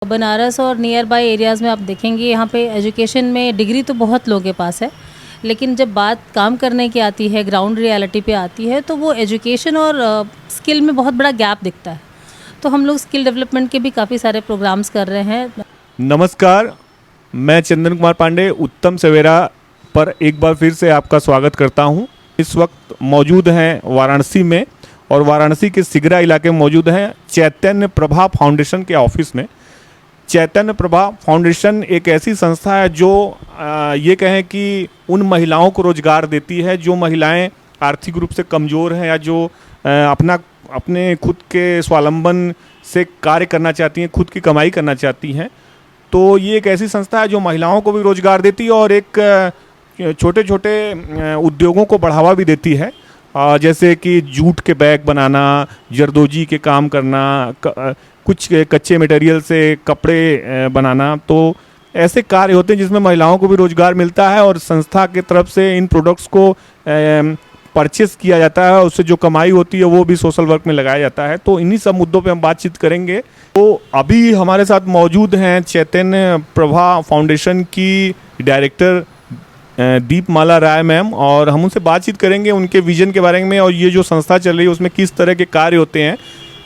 बनारस और near by areas में आप देखेंगे यहाँ पे एजुकेशन में डिग्री तो बहुत लोगों के पास है, लेकिन जब बात काम करने की आती है, ग्राउंड रियलिटी पे आती है, तो वो एजुकेशन और स्किल में बहुत बड़ा गैप दिखता है। तो हम लोग स्किल डेवलपमेंट के भी काफ़ी सारे प्रोग्राम्स कर रहे हैं। नमस्कार, मैं चंदन कुमार पांडे उत्तम सवेरा पर एक बार फिर से आपका स्वागत करता हूं। इस वक्त मौजूद हैं वाराणसी में और वाराणसी के सिगरा इलाके में मौजूद हैं चैतन्य प्रभा फाउंडेशन के ऑफिस में। चैतन्य प्रभा फाउंडेशन एक ऐसी संस्था है जो ये कहें कि उन महिलाओं को रोजगार देती है जो महिलाएं आर्थिक रूप से कमज़ोर हैं या जो अपने खुद के स्वावलंबन से कार्य करना चाहती हैं, खुद की कमाई करना चाहती हैं। तो ये एक ऐसी संस्था है जो महिलाओं को भी रोजगार देती है और एक छोटे छोटे उद्योगों को बढ़ावा भी देती है, जैसे कि जूट के बैग बनाना, जरदोजी के काम करना, कुछ कच्चे मटेरियल से कपड़े बनाना। तो ऐसे कार्य होते हैं जिसमें महिलाओं को भी रोजगार मिलता है और संस्था की तरफ से इन प्रोडक्ट्स को परचेस किया जाता है, उससे जो कमाई होती है वो भी सोशल वर्क में लगाया जाता है। तो इन्हीं सब मुद्दों पे हम बातचीत करेंगे। तो अभी हमारे साथ मौजूद हैं चैतन्य प्रभा फाउंडेशन की डायरेक्टर दीपमाला राय मैम, और हम उनसे बातचीत करेंगे उनके विजन के बारे में और ये जो संस्था चल रही है उसमें किस तरह के कार्य होते हैं।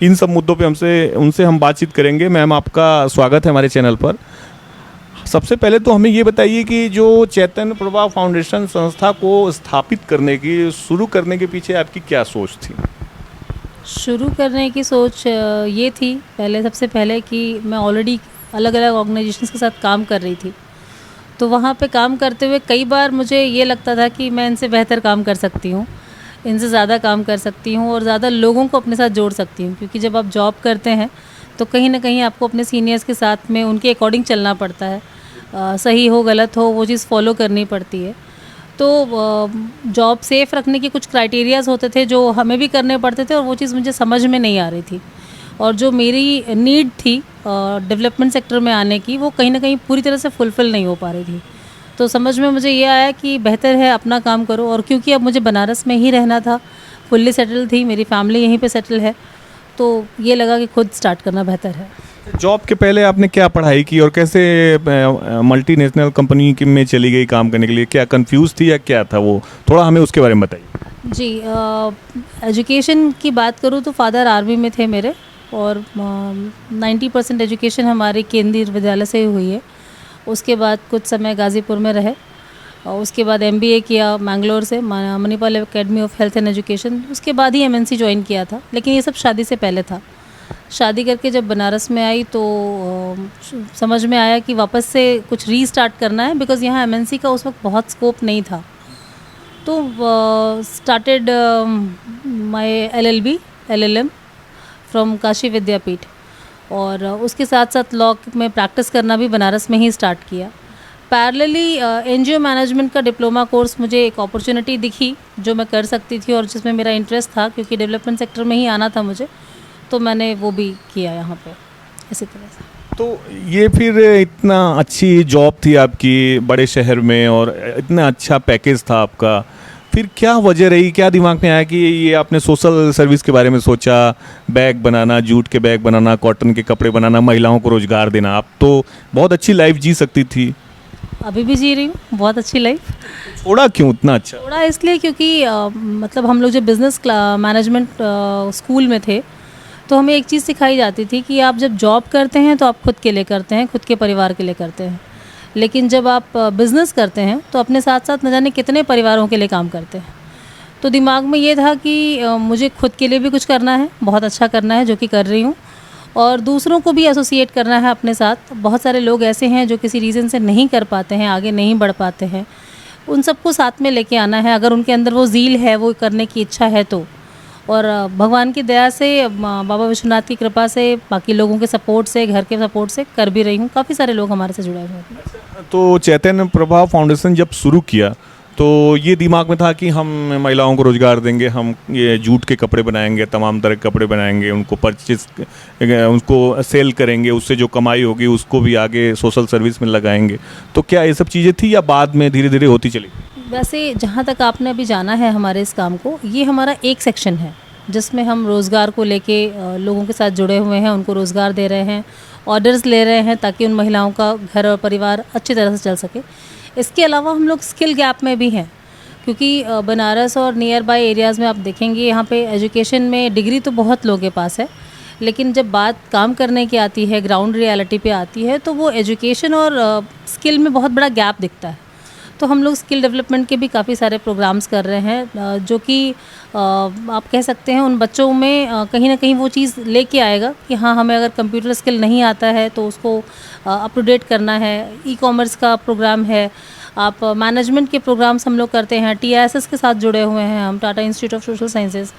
इन सब मुद्दों पे उनसे हम बातचीत करेंगे। मैम, आपका स्वागत है हमारे चैनल पर। सबसे पहले तो हमें ये बताइए कि जो चैतन्य प्रभा फाउंडेशन संस्था को स्थापित करने की, शुरू करने के पीछे आपकी क्या सोच थी? शुरू करने की सोच ये थी सबसे पहले कि मैं ऑलरेडी अलग अलग ऑर्गेनाइजेशंस के साथ काम कर रही थी। तो वहाँ पे काम करते हुए कई बार मुझे ये लगता था कि मैं इनसे बेहतर काम कर सकती हूँ, इनसे ज़्यादा काम कर सकती हूँ और ज़्यादा लोगों को अपने साथ जोड़ सकती हूँ। क्योंकि जब आप जॉब करते हैं तो कहीं ना कहीं आपको अपने सीनियर्स के साथ में उनके अकॉर्डिंग चलना पड़ता है। सही हो गलत हो वो चीज़ फॉलो करनी पड़ती है। तो जॉब सेफ़ रखने के कुछ क्राइटेरियाज़ होते थे जो हमें भी करने पड़ते थे और वो चीज़ मुझे समझ में नहीं आ रही थी। और जो मेरी नीड थी डेवलपमेंट सेक्टर में आने की, वो कहीं ना कहीं पूरी तरह से फुलफ़िल नहीं हो पा रही थी। तो समझ में मुझे ये आया कि बेहतर है अपना काम करो। और क्योंकि अब मुझे बनारस में ही रहना था, फुल्ली सेटल थी, मेरी फैमिली यहीं पे सेटल है, तो ये लगा कि खुद स्टार्ट करना बेहतर है। जॉब के पहले आपने क्या पढ़ाई की और कैसे मल्टीनेशनल कंपनी में चली गई काम करने के लिए? क्या कंफ्यूज थी या क्या था वो? थोड़ा हमें उसके बारे में बताइए। जी, एजुकेशन की बात करूँ तो फादर आर्मी में थे मेरे और 90% एजुकेशन हमारी केंद्रीय विद्यालय से ही हुई है। उसके बाद कुछ समय गाज़ीपुर में रहे और उसके बाद MBA किया मैंगलोर से, Manipal academy of health and education. उसके बाद ही MNC ज्वाइन किया था, लेकिन ये सब शादी से पहले था। शादी करके जब बनारस में आई तो समझ में आया कि वापस से कुछ रीस्टार्ट करना है, बिकॉज़ यहाँ MNC का उस वक्त बहुत स्कोप नहीं था। तो started my LLM from Kashi Vidyapith, और उसके साथ साथ लॉ में प्रैक्टिस करना भी बनारस में ही स्टार्ट किया। पैरेलली NGO मैनेजमेंट का डिप्लोमा कोर्स मुझे एक अपॉर्चुनिटी दिखी जो मैं कर सकती थी और जिसमें मेरा इंटरेस्ट था, क्योंकि डेवलपमेंट सेक्टर में ही आना था मुझे, तो मैंने वो भी किया यहाँ पे इसी तरह से। तो ये फिर इतना अच्छी जॉब थी आपकी बड़े शहर में और इतना अच्छा पैकेज था आपका, फिर क्या वजह रही, क्या दिमाग में आया कि ये आपने सोशल सर्विस के बारे में सोचा? बैग बनाना, जूट के बैग बनाना, कॉटन के कपड़े बनाना, महिलाओं को रोजगार देना। आप तो बहुत अच्छी लाइफ जी सकती थी। अभी भी जी रही हूँ बहुत अच्छी लाइफ। थोड़ा क्यों इतना अच्छा? थोड़ा इसलिए क्योंकि मतलब हम लोग जब बिज़नेस मैनेजमेंट स्कूल में थे तो हमें एक चीज़ सिखाई जाती थी कि आप जब जॉब करते हैं तो आप खुद के लिए करते हैं, खुद के परिवार के लिए करते हैं, लेकिन जब आप बिज़नेस करते हैं तो अपने साथ साथ न जाने कितने परिवारों के लिए काम करते हैं। तो दिमाग में ये था कि मुझे खुद के लिए भी कुछ करना है, बहुत अच्छा करना है, जो कि कर रही हूँ, और दूसरों को भी एसोसिएट करना है अपने साथ। बहुत सारे लोग ऐसे हैं जो किसी रीज़न से नहीं कर पाते हैं, आगे नहीं बढ़ पाते हैं, उन सबको साथ में लेके आना है। अगर उनके अंदर वो ज़ील है, वो करने की इच्छा है तो, और भगवान की दया से, बाबा विश्वनाथ की कृपा से, बाकी लोगों के सपोर्ट से, घर के सपोर्ट से कर भी रही हूँ। काफ़ी सारे लोग हमारे से जुड़े हुए हैं। तो चैतन्य प्रभा फाउंडेशन जब शुरू किया तो ये दिमाग में था कि हम महिलाओं को रोजगार देंगे, हम ये जूट के कपड़े बनाएंगे, तमाम तरह के कपड़े बनाएंगे, उनको परचेज, उनको सेल करेंगे, उससे जो कमाई होगी उसको भी आगे सोशल सर्विस में लगाएंगे। तो क्या ये सब चीज़ें थी या बाद में धीरे धीरे होती चली? वैसे जहाँ तक आपने अभी जाना है हमारे इस काम को, ये हमारा एक सेक्शन है जिसमें हम रोज़गार को लेके लोगों के साथ जुड़े हुए हैं, उनको रोज़गार दे रहे हैं ऑर्डर्स ले रहे हैं ताकि उन महिलाओं का घर और परिवार अच्छी तरह से चल सके। इसके अलावा हम लोग स्किल गैप में भी हैं, क्योंकि बनारस और नियर बाय एरियाज़ में आप देखेंगे यहाँ पे एजुकेशन में डिग्री तो बहुत लोगों के पास है, लेकिन जब बात काम करने की आती है, ग्राउंड रियलिटी पे आती है, तो वो एजुकेशन और स्किल में बहुत बड़ा गैप दिखता है। तो हम लोग स्किल डेवलपमेंट के भी काफ़ी सारे प्रोग्राम्स कर रहे हैं, जो कि आप कह सकते हैं उन बच्चों में कहीं ना कहीं वो चीज़ लेके आएगा कि हाँ, हमें अगर कंप्यूटर स्किल नहीं आता है तो उसको अप टू डेट करना है। ई कॉमर्स का प्रोग्राम है, आप मैनेजमेंट के प्रोग्राम्स हम लोग करते हैं। TISS के साथ जुड़े हुए हैं हम, Tata Institute of Social Sciences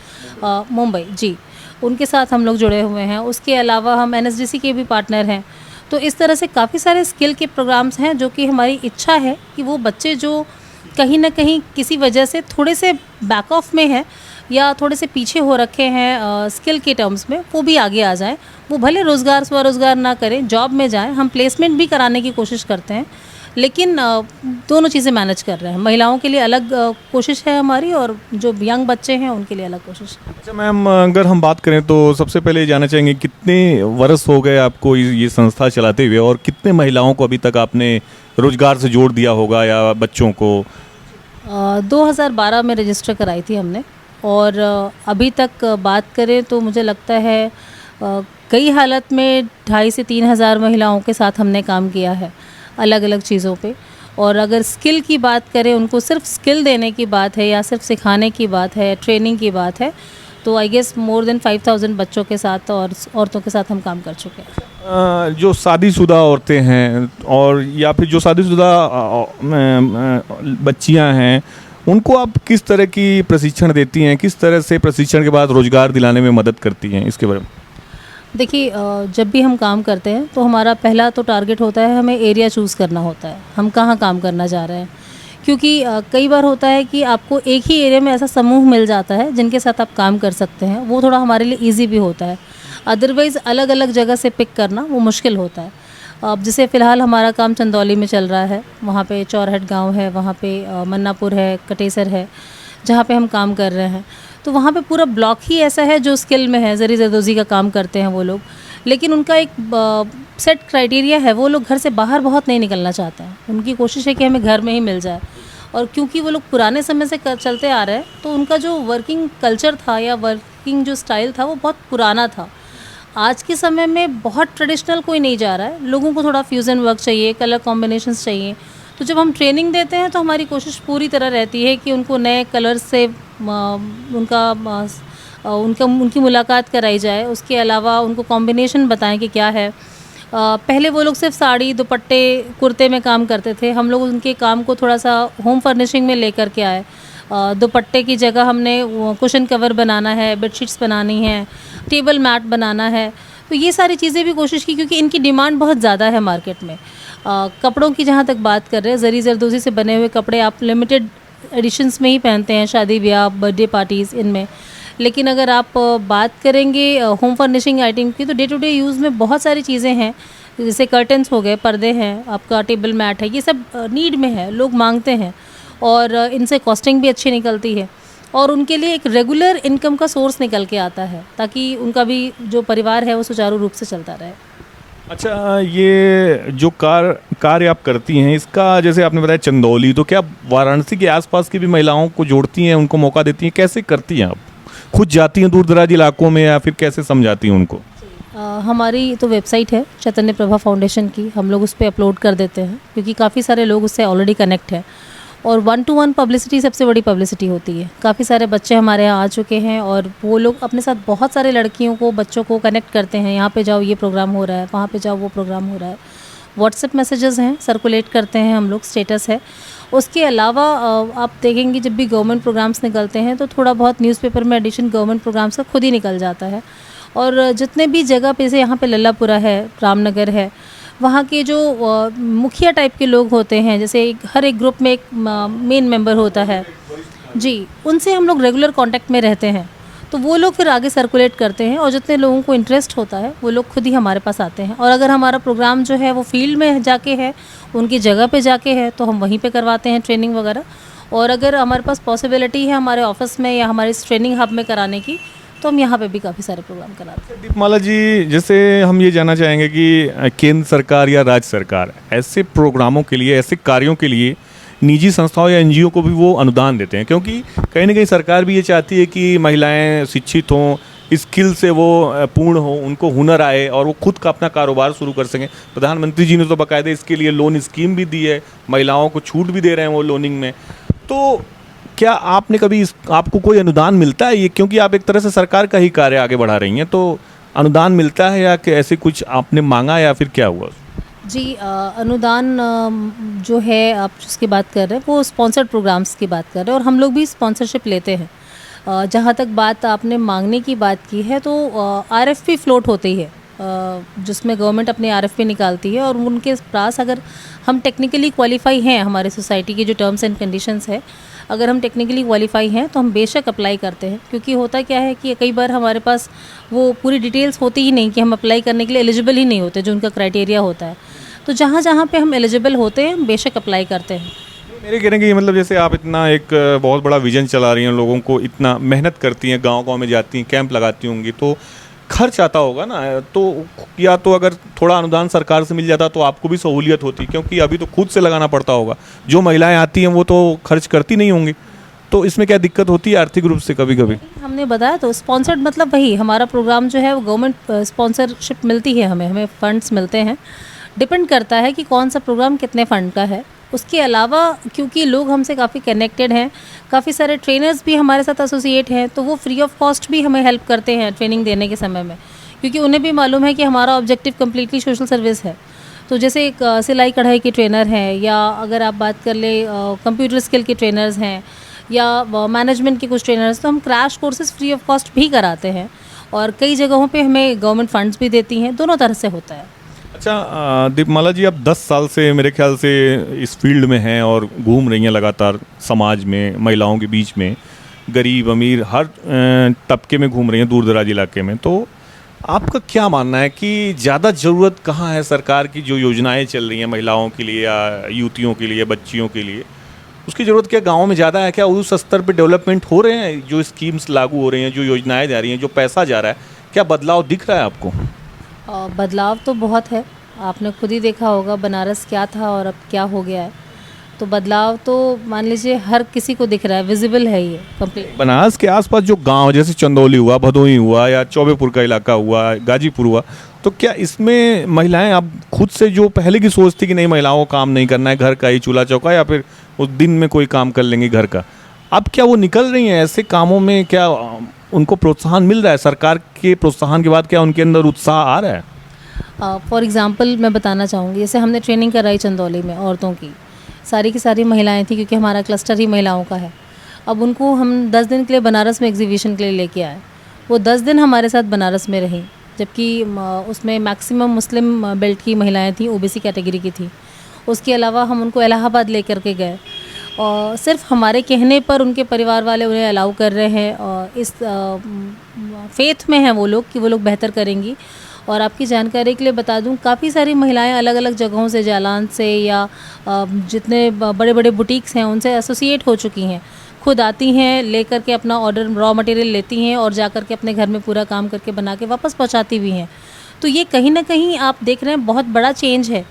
Mumbai ji, उनके साथ हम लोग जुड़े हुए हैं। उसके अलावा हम NSDC के भी पार्टनर हैं। तो इस तरह से काफ़ी सारे स्किल के प्रोग्राम्स हैं, जो कि हमारी इच्छा है कि वो बच्चे जो कहीं ना कहीं किसी वजह से थोड़े से बैक ऑफ में हैं या थोड़े से पीछे हो रखे हैं स्किल के टर्म्स में, वो भी आगे आ जाएं। वो भले रोज़गार स्वरोज़गार ना करें, जॉब में जाएं। हम प्लेसमेंट भी कराने की कोशिश करते हैं, लेकिन दोनों चीज़ें मैनेज कर रहे हैं। महिलाओं के लिए अलग कोशिश है हमारी, और जो यंग बच्चे हैं उनके लिए अलग कोशिश है। अच्छा मैम, अगर हम बात करें तो सबसे पहले ये जानना चाहेंगे कितने वर्ष हो गए आपको ये संस्था चलाते हुए, और कितने महिलाओं को अभी तक आपने रोजगार से जोड़ दिया होगा या बच्चों को? 2012 में रजिस्टर कराई थी हमने, और अभी तक बात करें तो मुझे लगता है कई हालत में 2,500 से 3,000 महिलाओं के साथ हमने काम किया है अलग अलग चीज़ों पे। और अगर स्किल की बात करें, उनको सिर्फ स्किल देने की बात है या सिर्फ सिखाने की बात है, ट्रेनिंग की बात है, तो आई गेस मोर देन 5,000 बच्चों के साथ और औरतों के साथ हम काम कर चुके हैं। जो शादीशुदा औरतें हैं और या फिर जो शादीशुदा बच्चियां हैं, उनको आप किस तरह की प्रशिक्षण देती हैं? किस तरह से प्रशिक्षण के बाद रोजगार दिलाने में मदद करती हैं? इसके बारे में देखिए, जब भी हम काम करते हैं तो हमारा पहला तो टारगेट होता है, हमें एरिया चूज़ करना होता है, हम कहाँ काम करना चाह रहे हैं। क्योंकि कई बार होता है कि आपको एक ही एरिया में ऐसा समूह मिल जाता है जिनके साथ आप काम कर सकते हैं, वो थोड़ा हमारे लिए ईजी भी होता है। अदरवाइज़ अलग अलग जगह से पिक करना वो मुश्किल होता है। अब जैसे फ़िलहाल हमारा काम चंदौली में चल रहा है, वहाँ पे चौरहट गांव है, वहाँ पे मन्नापुर है, कटेसर है, जहाँ पे हम काम कर रहे हैं। तो वहाँ पे पूरा ब्लॉक ही ऐसा है जो स्किल में है, ज़री ज़रदोज़ी का काम करते हैं वो लोग, लेकिन उनका एक सेट क्राइटेरिया है, वो लोग घर से बाहर बहुत नहीं निकलना चाहते हैं। उनकी कोशिश है कि हमें घर में ही मिल जाए। और क्योंकि वो लोग पुराने समय से चलते आ रहे हैं, तो उनका जो वर्किंग कल्चर था या वर्किंग जो स्टाइल था वो बहुत पुराना था। आज के समय में बहुत ट्रेडिशनल कोई नहीं जा रहा है, लोगों को थोड़ा फ्यूज़न वर्क चाहिए, कलर कॉम्बिनेशंस चाहिए। तो जब हम ट्रेनिंग देते हैं तो हमारी कोशिश पूरी तरह रहती है कि उनको नए कलर से उनकी मुलाकात कराई जाए। उसके अलावा उनको कॉम्बिनेशन बताएं कि क्या है। पहले वो लोग सिर्फ साड़ी, दुपट्टे, कुर्ते में काम करते थे, हम लोग उनके काम को थोड़ा सा होम फर्निशिंग में लेकर के आए। दुपट्टे की जगह हमने कुशन कवर बनाना है, बेडशीट्स बनानी है, टेबल मैट बनाना है। तो ये सारी चीज़ें भी कोशिश की, क्योंकि इनकी डिमांड बहुत ज़्यादा है मार्केट में। कपड़ों की जहाँ तक बात कर रहे हैं, ज़री ज़रदोज़ी से बने हुए कपड़े आप लिमिटेड एडिशंस में ही पहनते हैं, शादी ब्याह, बर्थडे पार्टीज़ इनमें। लेकिन अगर आप बात करेंगे होम फर्निशिंग आइटम की, तो डे टू डे यूज़ में बहुत सारी चीज़ें हैं, जैसे कर्टन्स हो गए, पर्दे हैं, आपका टेबल मैट है, ये सब नीड में है, लोग मांगते हैं, और इनसे कॉस्टिंग भी अच्छी निकलती है, और उनके लिए एक रेगुलर इनकम का सोर्स निकल के आता है, ताकि उनका भी जो परिवार है वो सुचारू रूप से चलता रहे। अच्छा, ये जो कार्य आप करती हैं, इसका जैसे आपने बताया चंदौली, तो क्या वाराणसी के आसपास की भी महिलाओं को जोड़ती हैं, उनको मौका देती हैं? कैसे करती हैं आप? खुद जाती हैं दूर दराज इलाकों में या फिर कैसे समझाती हैं उनको? हमारी तो वेबसाइट है चैतन्य प्रभा फाउंडेशन की, हम लोग उस पर अपलोड कर देते हैं, क्योंकि काफ़ी सारे लोग उससे ऑलरेडी कनेक्ट हैं। और 1-to-1 पब्लिसिटी सबसे बड़ी पब्लिसिटी होती है। काफ़ी सारे बच्चे हमारे यहाँ आ चुके हैं, और वो लोग अपने साथ बहुत सारे लड़कियों को, बच्चों को कनेक्ट करते हैं। यहाँ पे जाओ, ये प्रोग्राम हो रहा है, वहाँ पे जाओ, वो प्रोग्राम हो रहा है। व्हाट्सएप मैसेजेस हैं, सर्कुलेट करते हैं हम लोग, स्टेटस है। उसके अलावा आप देखेंगे जब भी गवर्नमेंट प्रोग्राम्स निकलते हैं तो थोड़ा बहुत न्यूज़पेपर में एडिशन गवर्नमेंट प्रोग्राम्स का खुद ही निकल जाता है। और जितने भी जगह पे, जैसे यहाँ पे लल्लापुरा है, रामनगर है, वहाँ के जो मुखिया टाइप के लोग होते हैं, जैसे हर एक ग्रुप में एक मेन मेंबर होता है जी, उनसे हम लोग रेगुलर कांटेक्ट में रहते हैं। तो वो लोग फिर आगे सर्कुलेट करते हैं, और जितने लोगों को इंटरेस्ट होता है वो लोग खुद ही हमारे पास आते हैं। और अगर हमारा प्रोग्राम जो है वो फील्ड में जाके है, उनकी जगह पे जाके है, तो हम वहीं पे करवाते हैं ट्रेनिंग वगैरह। और अगर हमारे पास पॉसिबिलिटी है हमारे ऑफिस में या हमारे इस ट्रेनिंग हब में कराने की, तो हम यहाँ पे भी काफ़ी सारे प्रोग्राम कराते हैं। दीपमाला जी, जैसे हम ये जानना चाहेंगे कि केंद्र सरकार या राज्य सरकार ऐसे प्रोग्रामों के लिए, ऐसे कार्यों के लिए निजी संस्थाओं या एनजीओ को भी वो अनुदान देते हैं, क्योंकि कहीं ना कहीं सरकार भी ये चाहती है कि महिलाएं शिक्षित हों, स्किल से वो पूर्ण हो, उनको हुनर आए और वो खुद का अपना कारोबार शुरू कर सकें। प्रधानमंत्री जी ने तो बाकायदे इसके लिए लोन स्कीम भी दी है, महिलाओं को छूट भी दे रहे हैं वो लोनिंग में। तो क्या आपने कभी आपको कोई अनुदान मिलता है ये, क्योंकि आप एक तरह से सरकार का ही कार्य आगे बढ़ा रही हैं, तो अनुदान मिलता है या कि ऐसे कुछ आपने मांगा या फिर क्या हुआ? जी, अनुदान जो है आप जिसकी बात कर रहे हैं वो स्पॉन्सर्ड प्रोग्राम्स की बात कर रहे हैं, और हम लोग भी स्पॉन्सरशिप लेते हैं। जहाँ तक बात आपने मांगने की बात की है, तो आरएफपी फ्लोट होती है जिसमें गवर्नमेंट अपनी आरएफपी निकालती है, और उनके पास अगर हम टेक्निकली क्वालिफाई हैं, हमारे सोसाइटी के जो टर्म्स एंड कंडीशंस है, अगर हम टेक्निकली क्वालिफाई हैं तो हम बेशक अप्लाई करते हैं। क्योंकि होता क्या है कि कई बार हमारे पास वो पूरी डिटेल्स होती ही नहीं कि हम अप्लाई करने के लिए एलिजिबल ही नहीं होते, जो उनका क्राइटेरिया होता है। तो जहाँ जहाँ पे हम एलिजिबल होते हैं हम बेशक अप्लाई करते हैं। मेरे कहने की मतलब जैसे आप इतना एक बहुत बड़ा विजन चला रही हैं, लोगों को इतना मेहनत करती हैं, गांव-गांव में जाती हैं, कैंप लगाती होंगी, तो खर्च आता होगा ना, तो या तो अगर थोड़ा अनुदान सरकार से मिल जाता तो आपको भी सहूलियत होती, क्योंकि अभी तो खुद से लगाना पड़ता होगा। जो महिलाएं आती हैं वो तो खर्च करती नहीं होंगी, तो इसमें क्या दिक्कत होती है आर्थिक रूप से कभी कभी? हमने बताया तो स्पॉन्सर्ड मतलब वही हमारा प्रोग्राम जो है वो गवर्नमेंट स्पॉन्सरशिप मिलती है, हमें फंड्स मिलते हैं। डिपेंड करता है कि कौन सा प्रोग्राम कितने फ़ंड का है। उसके अलावा क्योंकि लोग हमसे काफ़ी कनेक्टेड हैं, काफ़ी सारे ट्रेनर्स भी हमारे साथ एसोसिएट हैं, तो वो फ्री ऑफ कॉस्ट भी हमें हेल्प करते हैं ट्रेनिंग देने के समय में, क्योंकि उन्हें भी मालूम है कि हमारा ऑब्जेक्टिव कम्प्लीटली सोशल सर्विस है। तो जैसे एक सिलाई कढ़ाई के ट्रेनर हैं, या अगर आप बात कर ले कंप्यूटर स्किल के ट्रेनर्स हैं, या मैनेजमेंट के कुछ ट्रेनर्स, तो हम crash courses free of cost भी कराते हैं, और कई जगहों पे हमें गवर्नमेंट फंड्स भी देती हैं। दोनों तरह से होता है। अच्छा दीपमाला जी, आप 10 साल से मेरे ख्याल से इस फील्ड में हैं और घूम रही हैं लगातार समाज में, महिलाओं के बीच में, गरीब अमीर हर तबके में घूम रही हैं, दूर दराज इलाके में। तो आपका क्या मानना है कि ज़्यादा ज़रूरत कहाँ है सरकार की जो योजनाएं चल रही हैं महिलाओं के लिए या युवतियों के लिए, बच्चियों के लिए, उसकी ज़रूरत क्या गाँव में ज़्यादा है? क्या उस स्तर पर डेवलपमेंट हो रहे हैं? जो स्कीम्स लागू हो रही हैं, जो योजनाएँ जा रही हैं, जो पैसा जा रहा है, क्या बदलाव दिख रहा है आपको? बदलाव तो बहुत है, आपने खुद ही देखा होगा बनारस क्या था और अब क्या हो गया है। तो बदलाव तो मान लीजिए हर किसी को दिख रहा है, विजिबल है ये कंप्लीट। बनारस के आसपास जो गांव जैसे चंदौली हुआ, भदोही हुआ, या चौबेपुर का इलाका हुआ, गाजीपुर हुआ, तो क्या इसमें महिलाएं अब खुद से जो पहले की सोच थी कि नहीं महिलाओं को काम नहीं करना है, घर का ही चूल्हा चौका, या फिर उस दिन में कोई काम कर लेंगी घर का, अब क्या वो निकल रही हैं ऐसे कामों में? क्या उनको प्रोत्साहन मिल रहा है? सरकार के प्रोत्साहन के बाद क्या उनके अंदर उत्साह आ रहा है? फॉर एग्ज़ाम्पल मैं बताना चाहूँगी, जैसे हमने ट्रेनिंग कराई चंदौली में औरतों की, सारी की सारी महिलाएं थी, क्योंकि हमारा क्लस्टर ही महिलाओं का है। अब उनको हम 10 दिन के लिए बनारस में एग्जीबिशन के लिए लेके आए। वो 10 दिन हमारे साथ बनारस में रहीं, जबकि उसमें मैक्सिमम मुस्लिम बेल्ट की महिलाएं थीं, ओबीसी कैटेगरी की थी। उसके अलावा हम उनको इलाहाबाद ले करके गए, और सिर्फ हमारे कहने पर उनके परिवार वाले उन्हें अलाउ कर रहे हैं, और इस फेथ में हैं वो लोग कि वो लोग बेहतर करेंगी। और आपकी जानकारी के लिए बता दूं, काफ़ी सारी महिलाएं अलग अलग जगहों से, जालान से या जितने बड़े बड़े बुटीक्स हैं उनसे एसोसिएट हो चुकी हैं। खुद आती हैं, लेकर के अपना ऑर्डर रॉ मटेरियल लेती हैं, और जा कर के अपने घर में पूरा काम करके बना के वापस पहुंचाती भी हैं। तो ये कहीं ना कहीं आप देख रहे हैं बहुत बड़ा चेंज है।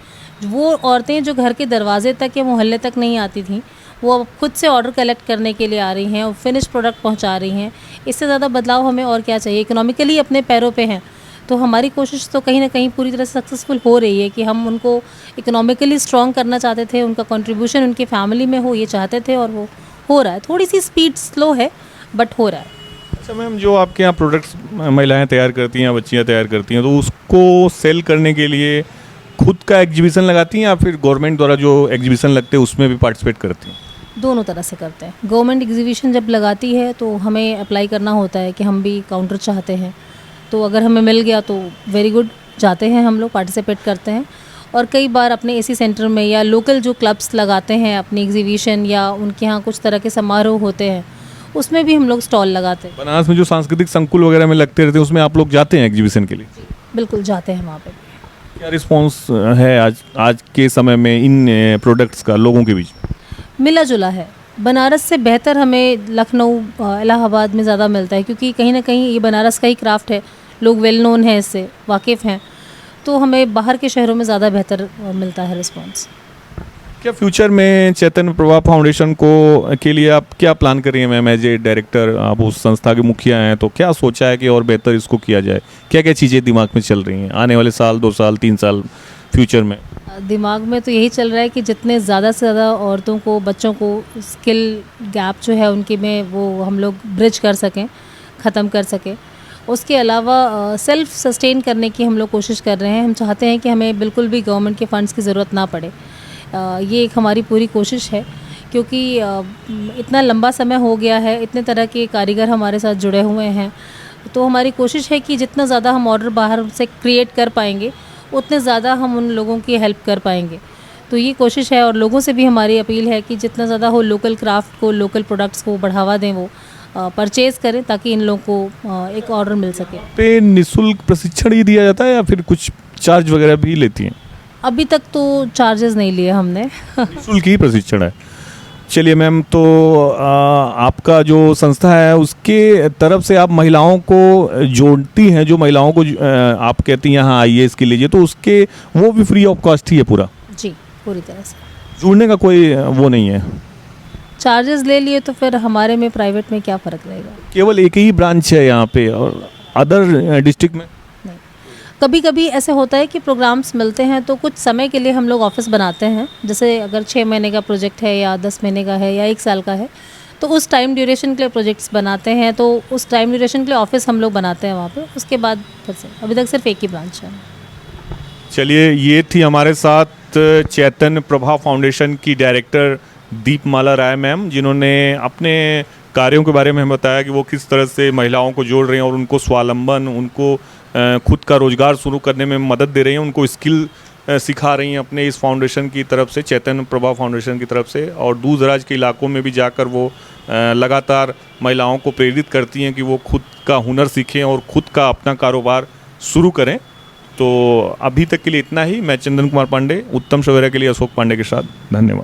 वो औरतें जो घर के दरवाजे तक या मोहल्ले तक नहीं आती थीं, वो अब खुद से ऑर्डर कलेक्ट करने के लिए आ रही हैं और फिनिश प्रोडक्ट पहुंचा रही हैं। इससे ज़्यादा बदलाव हमें और क्या चाहिए? इकोनॉमिकली अपने पैरों पे हैं, तो हमारी कोशिश तो कहीं ना कहीं पूरी तरह से सक्सेसफुल हो रही है कि हम उनको इकोनॉमिकली स्ट्रॉन्ग करना चाहते थे, उनका कंट्रीब्यूशन उनकी फैमिली में हो ये चाहते थे, और वो हो रहा है। थोड़ी सी स्पीड स्लो है, बट हो रहा है। अच्छा मैम, जो आपके यहाँ प्रोडक्ट्स महिलाएं तैयार करती हैं, बच्चियाँ तैयार करती हैं, तो उसको सेल करने के लिए खुद का एग्जीबिशन लगाती हैं या फिर गवर्नमेंट द्वारा जो एग्जीबिशन लगते हैं उसमें भी पार्टिसिपेट करती हैं? दोनों तरह से करते हैं। गवर्नमेंट एग्जीबिशन जब लगाती है तो हमें अप्लाई करना होता है कि हम भी काउंटर चाहते हैं, तो अगर हमें मिल गया तो वेरी गुड, जाते हैं हम लोग, पार्टिसिपेट करते हैं। और कई बार अपने एसी सेंटर में या लोकल जो क्लब्स लगाते हैं अपनी एग्जीबिशन, या उनके यहाँ कुछ तरह के समारोह होते हैं, उसमें भी हम लोग स्टॉल लगाते हैं। बनारस में जो सांस्कृतिक संकुल वगैरह में लगते रहते हैं उसमें आप लोग जाते हैं एग्जीबिशन के लिए? बिल्कुल जाते हैं वहाँ पे। क्या रिस्पॉन्स है आज के समय में इन प्रोडक्ट्स का लोगों के बीच? मिला जुला है, बनारस से बेहतर हमें लखनऊ इलाहाबाद में ज़्यादा मिलता है, क्योंकि कहीं ना कहीं ये बनारस का ही क्राफ्ट है, लोग वेल नोन है, इससे वाकिफ़ हैं, तो हमें बाहर के शहरों में ज़्यादा बेहतर मिलता है रिस्पॉन्स। क्या फ्यूचर में चैतन्य प्रभा फाउंडेशन को के लिए आप क्या प्लान कर रही हैं मैम? एज ए डायरेक्टर आप उस संस्था के मुखिया हैं, तो क्या सोचा है कि और बेहतर इसको किया जाए? क्या क्या चीज़ें दिमाग में चल रही हैं आने वाले साल, 2 साल, 3 साल फ्यूचर में? दिमाग में तो यही चल रहा है कि जितने ज़्यादा से ज़्यादा औरतों को, बच्चों को स्किल गैप जो है उनके में, वो हम लोग ब्रिज कर सकें, ख़त्म कर सकें। उसके अलावा सेल्फ सस्टेन करने की हम लोग कोशिश कर रहे हैं। हम चाहते हैं कि हमें बिल्कुल भी गवर्नमेंट के फ़ंड्स की ज़रूरत ना पड़े। ये एक हमारी पूरी कोशिश है, क्योंकि इतना लंबा समय हो गया है, इतने तरह के कारीगर हमारे साथ जुड़े हुए हैं, तो हमारी कोशिश है कि जितना ज़्यादा हम ऑर्डर बाहर से क्रिएट कर पाएंगे उतने ज़्यादा हम उन लोगों की हेल्प कर पाएंगे। तो ये कोशिश है, और लोगों से भी हमारी अपील है कि जितना ज़्यादा हो लोकल क्राफ्ट को, लोकल प्रोडक्ट्स को बढ़ावा दें, वो परचेज़ करें, ताकि इन लोगों को एक ऑर्डर मिल सके। पे निःशुल्क प्रशिक्षण ही दिया जाता है या फिर कुछ चार्ज वगैरह भी लेती हैं? अभी तक तो चार्जेस नहीं लिए हमने। निःशुल्क ही प्रशिक्षण है। चलिए मैम, तो आपका जो संस्था है उसके तरफ से आप महिलाओं को जोड़ती हैं, जो महिलाओं को आप कहती हैं यहाँ आइए इसके लीजिए, तो उसके वो भी फ्री ऑफ कॉस्ट ही है पूरा? जी, पूरी तरह से। जुड़ने का कोई वो नहीं है? चार्जेस ले लिए तो फिर हमारे में प्राइवेट में क्या फ़र्क रहेगा? केवल एक ही ब्रांच है यहाँ पे, और अदर डिस्ट्रिक्ट में नहीं, कभी कभी ऐसे होता है कि प्रोग्राम्स मिलते हैं तो कुछ समय के लिए हम लोग ऑफिस बनाते हैं। जैसे अगर 6 महीने का प्रोजेक्ट है, या 10 महीने का है, या 1 साल का है, तो उस टाइम ड्यूरेशन के लिए प्रोजेक्ट्स बनाते हैं, तो उस टाइम ड्यूरेशन के लिए ऑफिस हम लोग बनाते हैं वहाँ पे। उसके बाद फिर से अभी तक सिर्फ एक ही ब्रांच है। चलिए, ये थी हमारे साथ चैतन्य प्रभा फाउंडेशन की डायरेक्टर दीपमाला राय मैम, जिन्होंने अपने कार्यों के बारे में हमें बताया कि वो किस तरह से महिलाओं को जोड़ रही हैं और उनको स्वावलंबन, उनको खुद का रोजगार शुरू करने में मदद दे रही हैं, उनको स्किल सिखा रही हैं अपने इस फाउंडेशन की तरफ से, चैतन्य प्रभा फाउंडेशन की तरफ से। और दूर दराज के इलाकों में भी जाकर वो लगातार महिलाओं को प्रेरित करती हैं कि वो खुद का हुनर सीखें और खुद का अपना कारोबार शुरू करें। तो अभी तक के लिए इतना ही। मैं चंदन कुमार पांडे, उत्तम सवेरा के लिए अशोक पांडे के साथ। धन्यवाद।